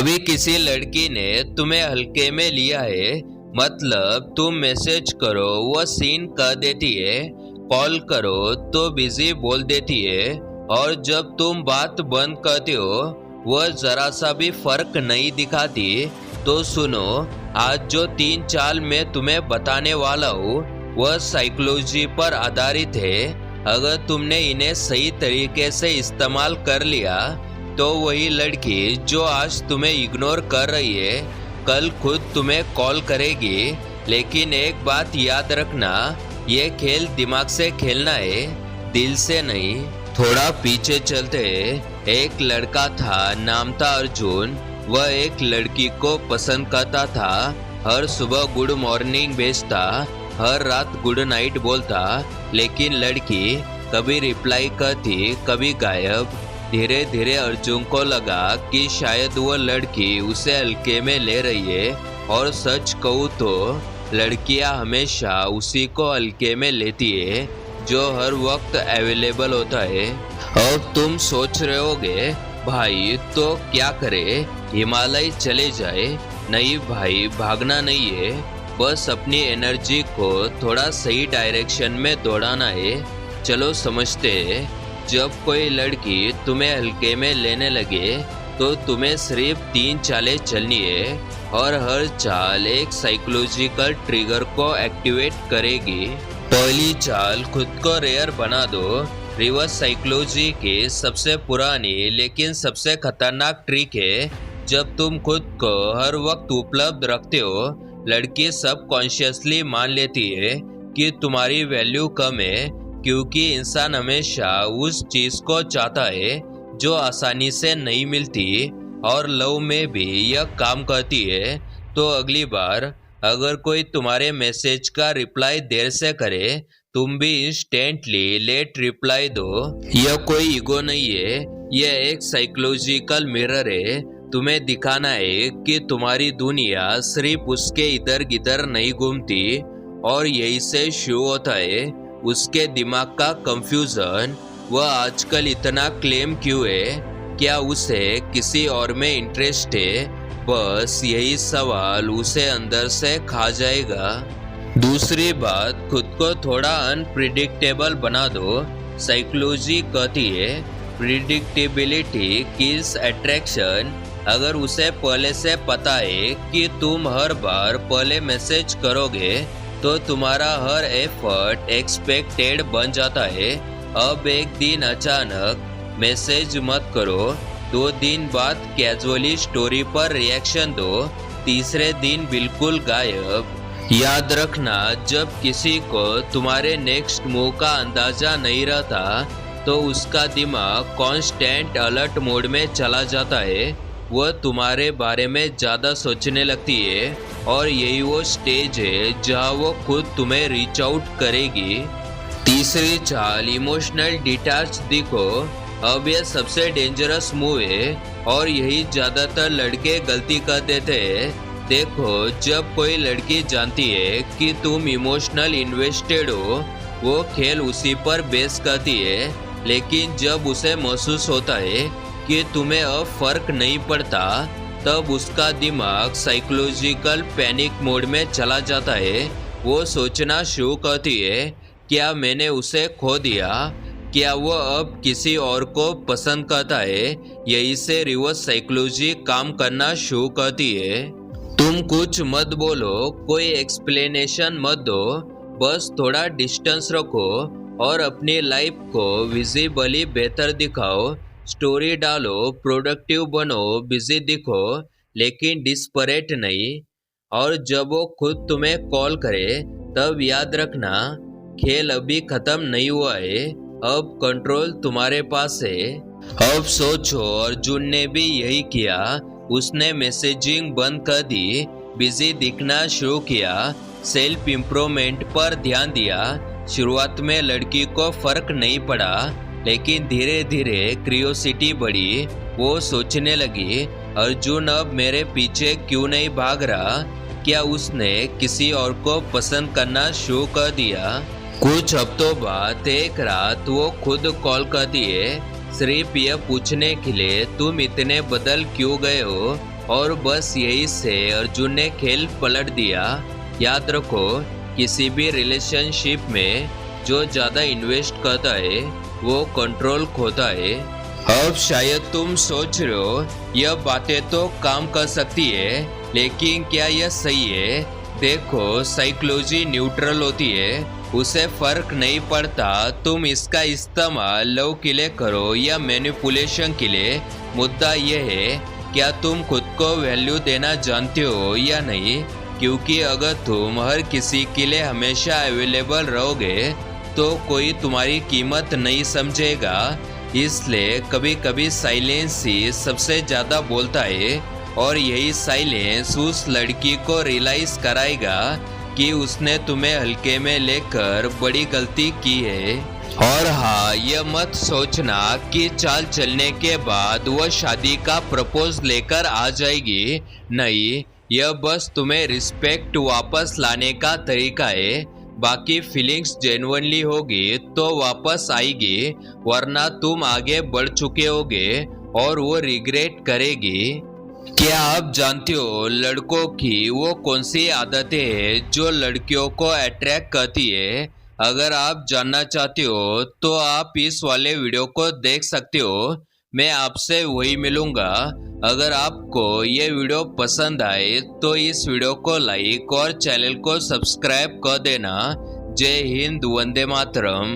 कभी किसी लड़की ने तुम्हें हल्के में लिया है, मतलब तुम मैसेज करो वो सीन कर देती है, कॉल करो तो बिजी बोल देती है, और जब तुम बात बंद करते हो वह जरा सा भी फर्क नहीं दिखाती। तो सुनो, आज जो 3 चाल मैं तुम्हें बताने वाला हूँ वह साइकोलॉजी पर आधारित है। अगर तुमने इन्हें सही तरीके से इस्तेमाल कर लिया तो वही लड़की जो आज तुम्हें इग्नोर कर रही है कल खुद तुम्हें कॉल करेगी। लेकिन एक बात याद रखना, ये खेल दिमाग से खेलना है, दिल से नहीं। थोड़ा पीछे चलते एक लड़का था, नाम था अर्जुन। वह एक लड़की को पसंद करता था, हर सुबह गुड मॉर्निंग भेजता, हर रात गुड नाइट बोलता, लेकिन लड़की कभी रिप्लाई करती कभी गायब। धीरे धीरे अर्जुन को लगा कि शायद वह लड़की उसे हल्के में ले रही है, और सच कहूँ तो लड़कियां हमेशा उसी को हल्के में लेती है जो हर वक्त अवेलेबल होता है। अब तुम सोच रहे होगे भाई तो क्या करे, हिमालय चले जाए? नहीं भाई, भागना नहीं है, बस अपनी एनर्जी को थोड़ा सही डायरेक्शन में दौड़ाना है। चलो समझते हैं। जब कोई लड़की तुम्हें हल्के में लेने लगे तो तुम्हें सिर्फ 3 चालें चलनी है, और हर चाल एक साइकोलॉजिकल ट्रिगर को एक्टिवेट करेगी। पहली चाल, खुद को रेयर बना दो। रिवर्स साइकोलॉजी की सबसे पुरानी लेकिन सबसे खतरनाक ट्रिक है। जब तुम खुद को हर वक्त उपलब्ध रखते हो, लड़की सबकॉन्शियसली मान लेती है कि तुम्हारी वैल्यू कम है, क्योंकि इंसान हमेशा उस चीज को चाहता है जो आसानी से नहीं मिलती, और लव में भी यह काम करती है। तो अगली बार अगर कोई तुम्हारे मैसेज का रिप्लाई देर से करे, तुम भी इंस्टेंटली लेट रिप्लाई दो। यह कोई ईगो नहीं है, यह एक साइकोलॉजिकल मिरर है। तुम्हें दिखाना है कि तुम्हारी दुनिया सिर्फ उसके इधर गिधर नहीं घूमती, और यही से शुरू होता है उसके दिमाग का कंफ्यूजन। वह आजकल इतना क्लेम क्यों है? क्या उसे किसी और में इंटरेस्ट है? बस यही सवाल उसे अंदर से खा जाएगा। दूसरी बात, खुद को थोड़ा अनप्रिडिक्टेबल बना दो। साइकोलॉजी कहती है प्रिडिक्टेबिलिटी किल्स अट्रैक्शन। अगर उसे पहले से पता है कि तुम हर बार पहले मैसेज करोगे तो तुम्हारा हर एफर्ट एक्सपेक्टेड बन जाता है। अब एक दिन अचानक मैसेज मत करो, 2 दिन बाद कैजुअली स्टोरी पर रिएक्शन दो, तीसरे दिन बिल्कुल गायब। याद रखना, जब किसी को तुम्हारे नेक्स्ट मूव का अंदाजा नहीं रहता तो उसका दिमाग कांस्टेंट अलर्ट मोड में चला जाता है। वह तुम्हारे बारे में ज़्यादा सोचने लगती है, और यही वो स्टेज है जहाँ वो खुद तुम्हें रीच आउट करेगी। तीसरी चाल, इमोशनल डिटैच दिखो। अब यह सबसे डेंजरस मूव है, और यही ज़्यादातर लड़के गलती कर देते हैं। देखो, जब कोई लड़की जानती है कि तुम इमोशनल इन्वेस्टेड हो, वो खेल उसी पर बेस करती है। लेकिन जब उसे महसूस होता है कि तुम्हें अब फर्क नहीं पड़ता, तब उसका दिमाग साइकोलॉजिकल पैनिक मोड में चला जाता है। वो सोचना शुरू करती है, क्या मैंने उसे खो दिया? क्या वो अब किसी और को पसंद करता है? यही से रिवर्स साइकोलॉजी काम करना शुरू करती है। तुम कुछ मत बोलो, कोई एक्सप्लेनेशन मत दो, बस थोड़ा डिस्टेंस रखो और अपनी लाइफ को विजिबली बेहतर दिखाओ। स्टोरी डालो, प्रोडक्टिव बनो, बिजी दिखो, लेकिन डिस्परेट नहीं। और जब वो खुद तुम्हें कॉल करे तब याद रखना, खेल अभी खत्म नहीं हुआ है, अब कंट्रोल तुम्हारे पास है। अब सोचो, अर्जुन ने भी यही किया। उसने मैसेजिंग बंद कर दी, बिजी दिखना शुरू किया, सेल्फ इम्प्रूवमेंट पर ध्यान दिया। शुरुआत में लड़की को फर्क नहीं पड़ा, लेकिन धीरे धीरे क्यूरियोसिटी बढ़ी। वो सोचने लगी, अर्जुन अब मेरे पीछे क्यों नहीं भाग रहा? क्या उसने किसी और को पसंद करना शुरू कर दिया? कुछ हफ्तों बाद एक रात वो खुद कॉल करती है, सिर्फ यह पूछने के लिए तुम इतने बदल क्यों गए हो? और बस यही से अर्जुन ने खेल पलट दिया। याद रखो, किसी भी रिलेशनशिप में जो ज़्यादा इन्वेस्ट करता है वो कंट्रोल खोता है। अब शायद तुम सोच रहे हो यह बातें तो काम कर सकती है, लेकिन क्या यह सही है? देखो, साइकोलॉजी न्यूट्रल होती है, उसे फर्क नहीं पड़ता तुम इसका इस्तेमाल लव के लिए करो या मैनिपुलेशन के लिए। मुद्दा यह है, क्या तुम खुद को वैल्यू देना जानते हो या नहीं? क्योंकि अगर तुम हर किसी के लिए हमेशा अवेलेबल रहोगे तो कोई तुम्हारी कीमत नहीं समझेगा। इसलिए कभी कभी साइलेंस ही सबसे ज़्यादा बोलता है, और यही साइलेंस उस लड़की को रियलाइज कराएगा कि उसने तुम्हें हल्के में लेकर बड़ी गलती की है। और हाँ, यह मत सोचना कि चाल चलने के बाद वह शादी का प्रपोज लेकर आ जाएगी। नहीं, यह बस तुम्हें रिस्पेक्ट वापस लाने का तरीका है। बाकी फीलिंग्स जेन्युइनली होगी तो वापस आएगी, वरना तुम आगे बढ़ चुके होगे और वो रिग्रेट करेगी। क्या आप जानते हो लड़कों की वो कौन सी आदतें हैं जो लड़कियों को अट्रैक्ट करती है? अगर आप जानना चाहते हो तो आप इस वाले वीडियो को देख सकते हो। मैं आपसे वही मिलूंगा। अगर आपको ये वीडियो पसंद आए तो इस वीडियो को लाइक और चैनल को सब्सक्राइब कर देना। जय हिंद, वंदे मातरम।